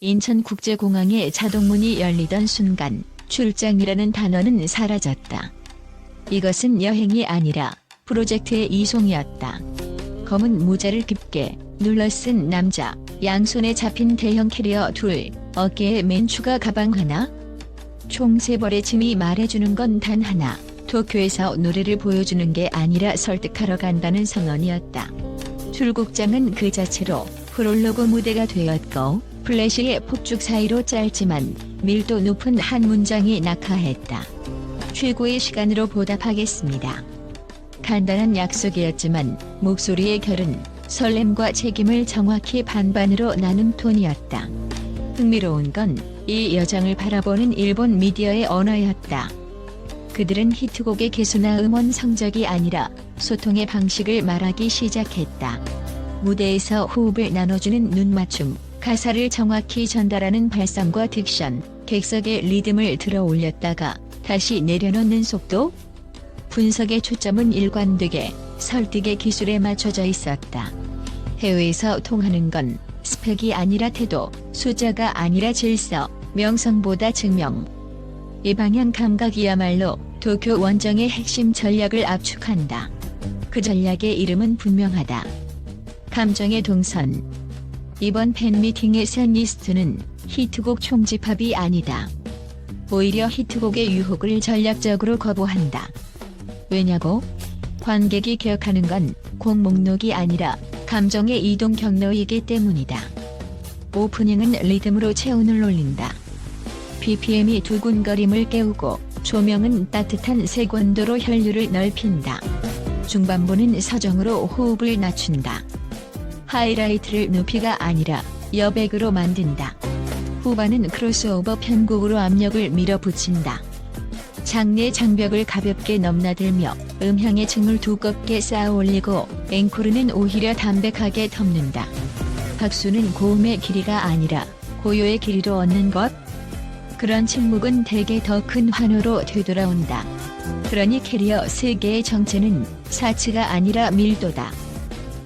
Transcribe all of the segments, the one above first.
인천국제공항의 자동문이 열리던 순간 출장이라는 단어는 사라졌다. 이것은 여행이 아니라 프로젝트의 이송이었다. 검은 모자를 깊게 눌러쓴 남자, 양손에 잡힌 대형 캐리어 둘, 어깨에 맨 추가 가방 하나. 총 3벌의 짐이 말해주는 건 단 하나. 도쿄에서 노래를 보여주는 게 아니라 설득하러 간다는 선언이었다. 출국장은 그 자체로 프롤로그 무대가 되었고 플래시의 폭죽 사이로 짧지만 밀도 높은 한 문장이 낙하했다. 최고의 시간으로 보답하겠습니다. 간단한 약속이었지만 목소리의 결은 설렘과 책임을 정확히 반반으로 나눈 톤이었다. 흥미로운 건 이 여정을 바라보는 일본 미디어의 언어였다. 그들은 히트곡의 개수나 음원 성적이 아니라 소통의 방식을 말하기 시작했다. 무대에서 호흡을 나눠주는 눈맞춤, 가사를 정확히 전달하는 발성과 딕션, 객석의 리듬을 들어 올렸다가 다시 내려놓는 속도? 분석의 초점은 일관되게 설득의 기술에 맞춰져 있었다. 해외에서 통하는 건 스펙이 아니라 태도, 숫자가 아니라 질서, 명성보다 증명. 이 방향 감각이야말로 도쿄 원정의 핵심 전략을 압축한다. 그 전략의 이름은 분명하다. 감정의 동선. 이번 팬미팅의 셋리스트는 히트곡 총집합이 아니다. 오히려 히트곡의 유혹을 전략적으로 거부한다. 왜냐고? 관객이 기억하는 건 곡 목록이 아니라 감정의 이동 경로이기 때문이다. 오프닝은 리듬으로 체온을 올린다. BPM이 두근거림을 깨우고 조명은 따뜻한 색온도로 혈류를 넓힌다. 중반부는 서정으로 호흡을 낮춘다. 하이라이트를 높이가 아니라 여백으로 만든다. 후반은 크로스오버 편곡으로 압력을 밀어붙인다. 장내 장벽을 가볍게 넘나들며 음향의 층을 두껍게 쌓아 올리고 앵콜은 오히려 담백하게 덮는다. 박수는 고음의 길이가 아니라 고요의 길이로 얻는 것? 그런 침묵은 대개 더 큰 환호로 되돌아온다. 그러니 캐리어 3개의 정체는 사치가 아니라 밀도다.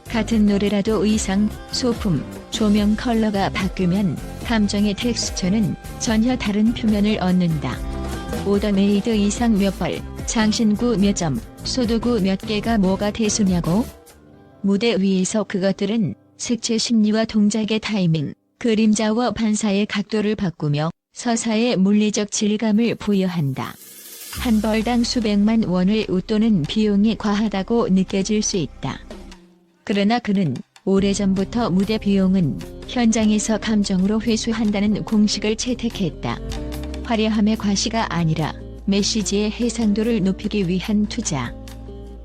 같은 노래라도 의상, 소품, 조명 컬러가 바뀌면 감정의 텍스처는 전혀 다른 표면을 얻는다. 오더메이드 의상 몇 벌, 장신구 몇 점, 소도구 몇 개가 뭐가 대수냐고? 무대 위에서 그것들은 색채 심리와 동작의 타이밍, 그림자와 반사의 각도를 바꾸며 서사의 물리적 질감을 부여한다. 한 벌당 수백만 원을 웃도는 비용이 과하다고 느껴질 수 있다. 그러나 그는 오래전부터 무대 비용은 현장에서 감정으로 회수한다는 공식을 채택했다. 화려함의 과시가 아니라 메시지의 해상도를 높이기 위한 투자.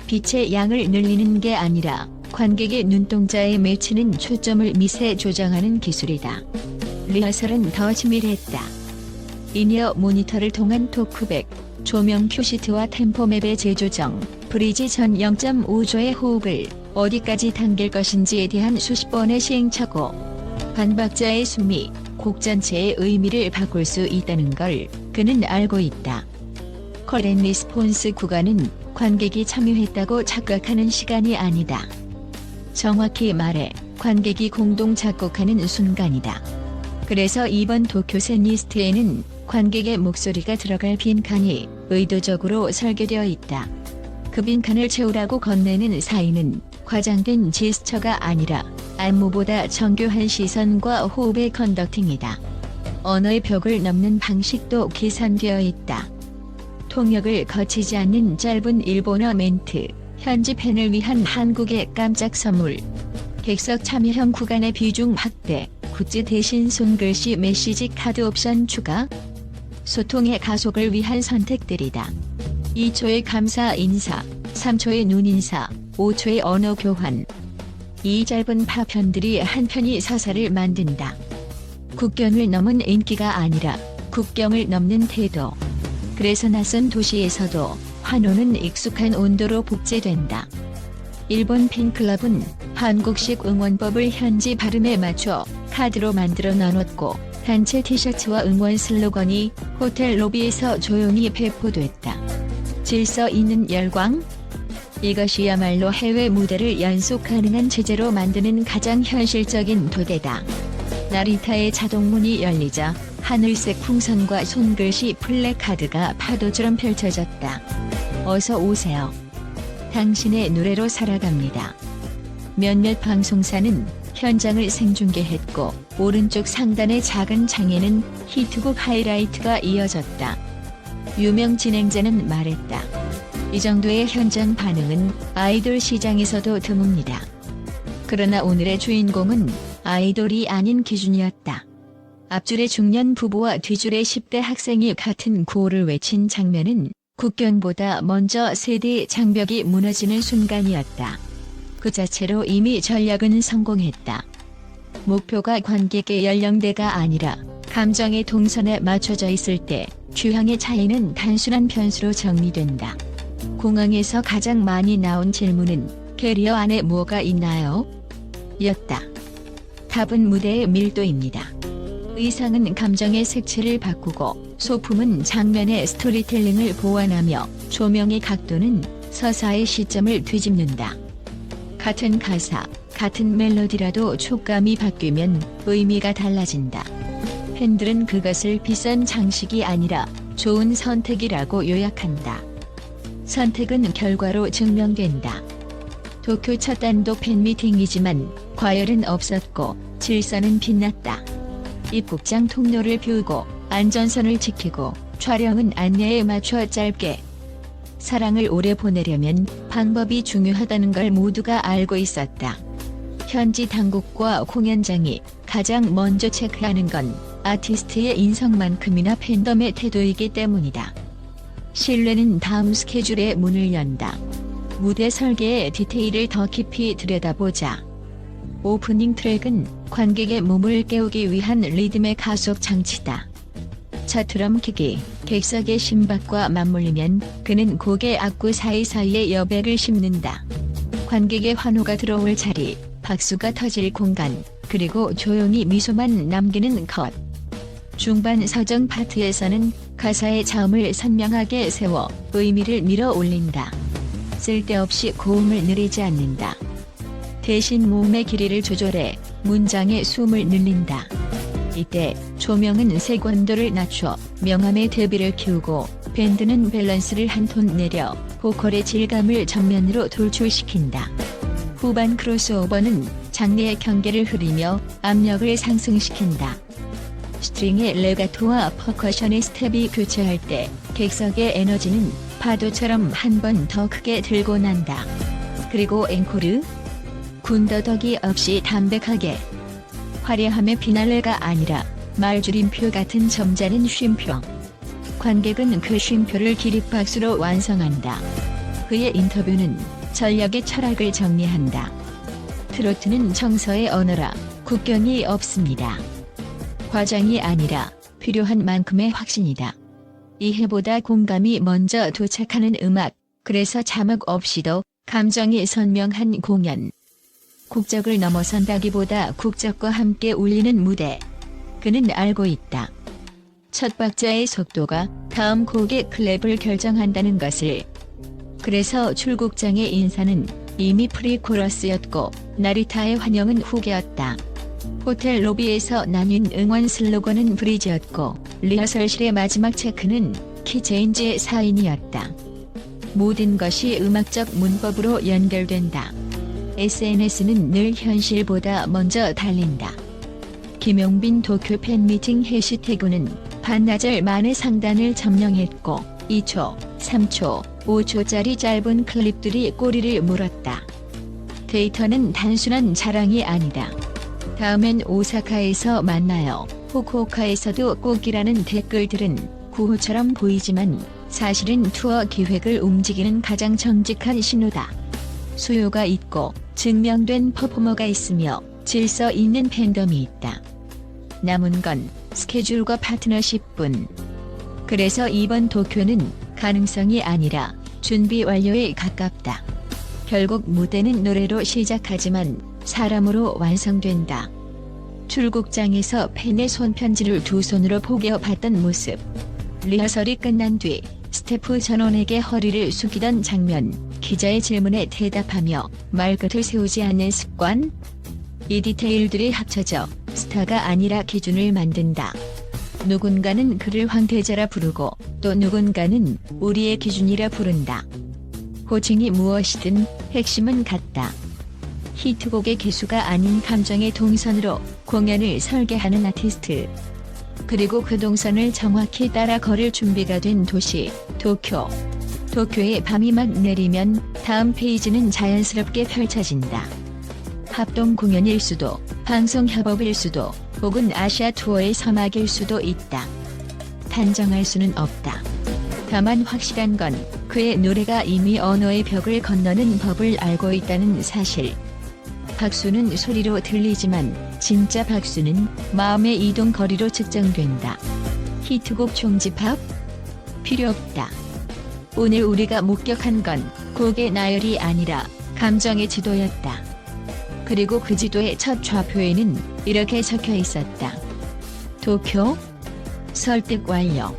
빛의 양을 늘리는 게 아니라 관객의 눈동자에 맺히는 초점을 미세 조정하는 기술이다. 리허설은 더 치밀했다. 인이어 모니터를 통한 토크백, 조명 큐시트와 템포맵의 재조정, 브리지 전 0.5조의 호흡을 어디까지 당길 것인지에 대한 수십 번의 시행착오. 반박자의 숨이 곡 전체의 의미를 바꿀 수 있다는 걸 그는 알고 있다. 컬앤리스폰스 구간은 관객이 참여했다고 착각하는 시간이 아니다. 정확히 말해 관객이 공동 작곡하는 순간이다. 그래서 이번 도쿄 셋리스트에는 관객의 목소리가 들어갈 빈칸이 의도적으로 설계되어 있다. 그 빈칸을 채우라고 건네는 사인은 과장된 제스처가 아니라 안무보다 정교한 시선과 호흡의 컨덕팅이다. 언어의 벽을 넘는 방식도 계산되어 있다. 통역을 거치지 않는 짧은 일본어 멘트, 현지 팬을 위한 한국의 깜짝 선물, 객석 참여형 구간의 비중 확대, 굿즈 대신 손글씨 메시지 카드 옵션 추가, 소통의 가속을 위한 선택들이다. 2초의 감사 인사, 3초의 눈인사, 5초의 언어 교환. 이 짧은 파편들이 한 편의 서사를 만든다. 국경을 넘은 인기가 아니라 국경을 넘는 태도. 그래서 낯선 도시에서도 환호는 익숙한 온도로 복제된다. 일본 팬클럽은 한국식 응원법을 현지 발음에 맞춰 카드로 만들어 나눴고 단체 티셔츠와 응원 슬로건이 호텔 로비에서 조용히 배포됐다. 질서 있는 열광? 이것이야말로 해외 무대를 연속 가능한 체제로 만드는 가장 현실적인 도대다. 나리타의 자동문이 열리자 하늘색 풍선과 손글씨 플래카드가 파도처럼 펼쳐졌다. 어서 오세요. 당신의 노래로 살아갑니다. 몇몇 방송사는 현장을 생중계했고 오른쪽 상단의 작은 창에는 히트곡 하이라이트가 이어졌다. 유명 진행자는 말했다. 이 정도의 현장 반응은 아이돌 시장에서도 드뭅니다. 그러나 오늘의 주인공은 아이돌이 아닌 기준이었다. 앞줄의 중년 부부와 뒤줄의 10대 학생이 같은 구호를 외친 장면은 국경보다 먼저 세대의 장벽이 무너지는 순간이었다. 그 자체로 이미 전략은 성공했다. 목표가 관객의 연령대가 아니라 감정의 동선에 맞춰져 있을 때 취향의 차이는 단순한 변수로 정리된다. 공항에서 가장 많이 나온 질문은 캐리어 안에 뭐가 있나요? 였다. 답은 무대의 밀도입니다. 의상은 감정의 색채를 바꾸고 소품은 장면의 스토리텔링을 보완하며 조명의 각도는 서사의 시점을 뒤집는다. 같은 가사, 같은 멜로디라도 촉감이 바뀌면 의미가 달라진다. 팬들은 그것을 비싼 장식이 아니라 좋은 선택이라고 요약한다. 선택은 결과로 증명된다. 도쿄 첫 단독 팬미팅이지만 과열은 없었고 질서는 빛났다. 입국장 통로를 비우고 안전선을 지키고 촬영은 안내에 맞춰 짧게. 사랑을 오래 보내려면 방법이 중요하다는 걸 모두가 알고 있었다. 현지 당국과 공연장이 가장 먼저 체크하는 건 아티스트의 인성만큼이나 팬덤의 태도이기 때문이다. 신뢰는 다음 스케줄에 문을 연다. 무대 설계의 디테일을 더 깊이 들여다보자. 오프닝 트랙은 관객의 몸을 깨우기 위한 리듬의 가속 장치다. 첫 드럼킥이 객석의 심박과 맞물리면 그는 곡의 악구 사이사이에 여백을 심는다. 관객의 환호가 들어올 자리, 박수가 터질 공간, 그리고 조용히 미소만 남기는 컷. 중반 서정 파트에서는 가사의 자음을 선명하게 세워 의미를 밀어 올린다. 쓸데없이 고음을 느리지 않는다. 대신 몸의 길이를 조절해 문장의 숨을 늘린다. 이때 조명은 색온도를 낮춰 명암의 대비를 키우고 밴드는 밸런스를 한 톤 내려 보컬의 질감을 전면으로 돌출시킨다. 후반 크로스오버는 장르의 경계를 흐리며 압력을 상승시킨다. 스트링의 레가토와 퍼커션의 스텝이 교차할 때 객석의 에너지는 파도처럼 한 번 더 크게 들고 난다. 그리고 앵코르? 군더더기 없이 담백하게. 화려함의 피날레가 아니라 말줄임표 같은 점잖은 쉼표. 관객은 그 쉼표를 기립박수로 완성한다. 그의 인터뷰는 전략의 철학을 정리한다. 트로트는 정서의 언어라 국경이 없습니다. 과장이 아니라 필요한 만큼의 확신이다. 이해보다 공감이 먼저 도착하는 음악, 그래서 자막 없이도 감정이 선명한 공연. 국적을 넘어선다기보다 국적과 함께 울리는 무대. 그는 알고 있다. 첫 박자의 속도가 다음 곡의 클랩을 결정한다는 것을. 그래서 출국장의 인사는 이미 프리코러스였고 나리타의 환영은 후계였다. 호텔 로비에서 나뉜 응원 슬로건은 브리지였고 리허설실의 마지막 체크는 키체인지의 사인이었다. 모든 것이 음악적 문법으로 연결된다. SNS는 늘 현실보다 먼저 달린다. 김용빈 도쿄 팬미팅 해시태그는 반나절 만에 상단을 점령했고 2초, 3초, 5초짜리 짧은 클립들이 꼬리를 물었다. 데이터는 단순한 자랑이 아니다. 다음엔 오사카에서 만나요. 후쿠오카에서도 꼭이라는 댓글들은 구호처럼 보이지만 사실은 투어 기획을 움직이는 가장 정직한 신호다. 수요가 있고 증명된 퍼포머가 있으며 질서 있는 팬덤이 있다. 남은 건 스케줄과 파트너십뿐. 그래서 이번 도쿄는 가능성이 아니라 준비 완료에 가깝다. 결국 무대는 노래로 시작하지만 사람으로 완성된다. 출국장에서 팬의 손편지를 두 손으로 포개어봤던 모습. 리허설이 끝난 뒤 스태프 전원에게 허리를 숙이던 장면. 기자의 질문에 대답하며 말끝을 세우지 않는 습관. 이 디테일들이 합쳐져 스타가 아니라 기준을 만든다. 누군가는 그를 황태자라 부르고 또 누군가는 우리의 기준이라 부른다. 호칭이 무엇이든 핵심은 같다. 히트곡의 기수가 아닌 감정의 동선으로 공연을 설계하는 아티스트. 그리고 그 동선을 정확히 따라 걸을 준비가 된 도시, 도쿄. 도쿄의 밤이 막 내리면 다음 페이지는 자연스럽게 펼쳐진다. 합동 공연일 수도, 방송 협업일 수도, 혹은 아시아 투어의 서막일 수도 있다. 단정할 수는 없다. 다만 확실한 건 그의 노래가 이미 언어의 벽을 건너는 법을 알고 있다는 사실. 박수는 소리로 들리지만 진짜 박수는 마음의 이동 거리로 측정된다. 히트곡 총집합? 필요 없다. 오늘 우리가 목격한 건 곡의 나열이 아니라 감정의 지도였다. 그리고 그 지도의 첫 좌표에는 이렇게 적혀 있었다. 도쿄? 설득 완료.